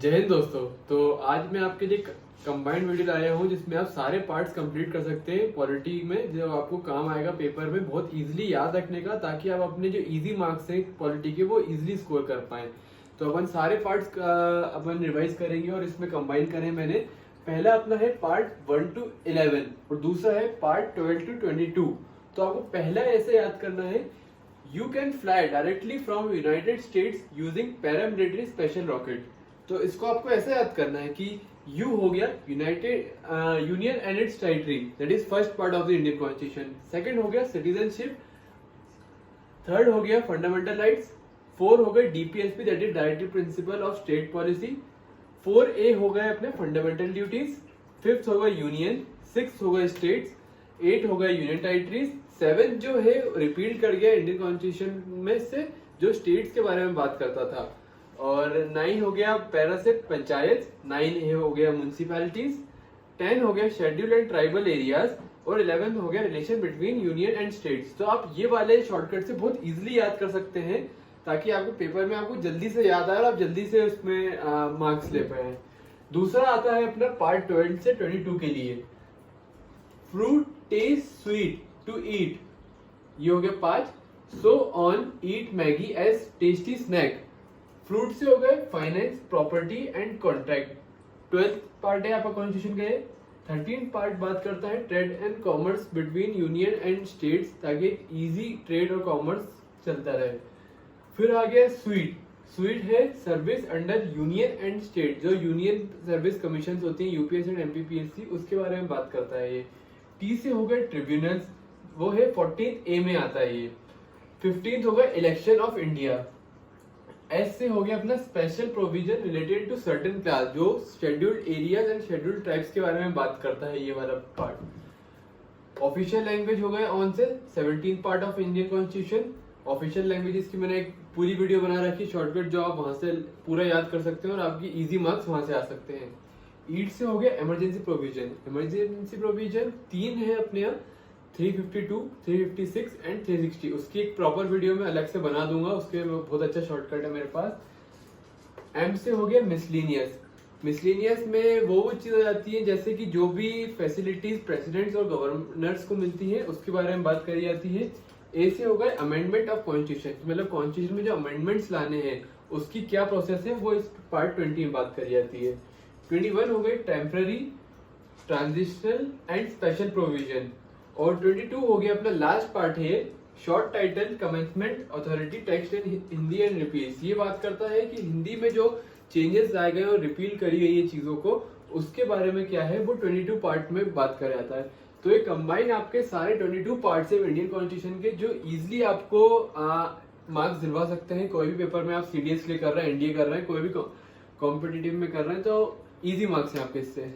जय हिंद दोस्तों। तो आज मैं आपके लिए कंबाइंड वीडियो लाया हूँ जिसमें आप सारे पार्ट्स कंप्लीट कर सकते हैं पॉलिटी में, जो आपको काम आएगा पेपर में बहुत इजीली याद रखने का, ताकि आप अपने जो इजी मार्क्स हैं पॉलिटी के वो इजीली स्कोर कर पाएं। तो अपन सारे पार्ट्स अपन रिवाइज करेंगे और इसमें कंबाइन करें मैंने। पहला अपना है पार्ट 1 to 11 और दूसरा है पार्ट 12 to 22। तो आपको पहला ऐसे याद करना है, you can fly directly from United states using paramilitary special rocket. तो इसको आपको ऐसे याद करना है कि यू हो गया United union and it's territory, that is first part of the Indian constitution. Second हो गया सिटीजनशिप, थर्ड हो गया फंडामेंटल राइट्स, फोर हो गया DPSP that is directive principle of state policy, 4A हो गए अपने फंडामेंटल ड्यूटीज, फिफ्थ हो गया यूनियन, सिक्स हो गए स्टेट्स, 8 हो गया यूनियन टेरिटरीज, 7 जो है रिपील कर गया इंडियन कॉन्स्टिट्यूशन में से जो स्टेट्स के बारे में बात करता था, और 9 हो गया पैरा से पंचायत, 9A हो गया म्युनिसिपैलिटीज, 10 हो गया शेड्यूल एंड ट्राइबल एरियाज, और 11 हो गया relation between union and states. तो आप ये वाले शॉर्टकट से बहुत इजीली याद कर सकते हैं, ताकि आपको पेपर में आपको जल्दी से याद आए और आप जल्दी से उसमें मार्क्स ले पाए। दूसरा आता है अपना पार्ट 12 से 22 के लिए, fruit taste sweet to eat, ये हो गया 5। So on eat Maggi as tasty snack. Fruit से हो गए finance, property and contract. 12th part है आपका कॉन्स्टिट्यूशन का। 13th पार्ट बात करता है trade and commerce between union and states, ताकि इजी ट्रेड और कॉमर्स चलता रहे। फिर आ गया स्वीट। स्वीट है service under union and state, जो यूनियन सर्विस कमीशन होती है यूपीएससी एंड एमपीपीएससी, उसके बारे में बात करता है ये। टी से हो गए ट्रिब्यूनल्स, वो है 14A में आता है ये। 15th हो गया इलेक्शन ऑफ इंडिया। एस से हो गया अपना special provision related to certain class, जो scheduled areas and scheduled tribes के बारे में बात करता है ये वाला पार्ट। ऑफिशियल लैंग्वेज हो गया ऑन से 17 part of Indian constitution. Official languages की मैंने एक पूरी वीडियो बना रखी शॉर्टकट, जो आप वहां से पूरा याद कर सकते हैं और आपकी इजी मार्क्स वहां से आ सकते हैं। ईट से हो गया इमरजेंसी प्रोविजन। इमरजेंसी प्रोविजन 3 है अपने यहाँ, 352, 356 एंड 360। उसकी एक प्रॉपर वीडियो में अलग से बना दूंगा, उसके बहुत अच्छा शॉर्टकट है मेरे पास। एम से हो गया मिसलेनियस। मिसलेनियस में वो चीज आ जाती है जैसे कि जो भी फैसिलिटीज प्रेसिडेंट्स और गवर्नर्स को मिलती है उसके बारे में बात करी जाती है। ए से हो गया अमेंडमेंट ऑफ कॉन्स्टिट्यूशन, मतलब कॉन्स्टिट्यूशन में जो अमेंडमेंट्स लाने हैं उसकी क्या प्रोसेस है, वो इस पार्ट 20 में बात करी जाती है। 21 हो गई temporary, transitional and special provision, और 22 हो गया अपना लास्ट पार्ट है short title commencement authority text in Hindi and repeals. ये बात करता है कि हिंदी में जो चेंजेस लाए गए और रिपील करी गई है चीजों को, उसके बारे में क्या है वो 22 पार्ट में बात कर जाता है। तो ये कंबाइन आपके सारे 22 पार्ट्स है इंडियन कॉन्स्टिट्यूशन के, जो इजिली आपको मार्क्स दिलवा सकते हैं। कोई भी पेपर में आप सीडीएस के लिए कर रहे हैं, एनडीए कर रहे हैं, कोई भी कॉम्पिटिटिव में कर रहे हैं, तो इजी मार्क्स है आपके इससे।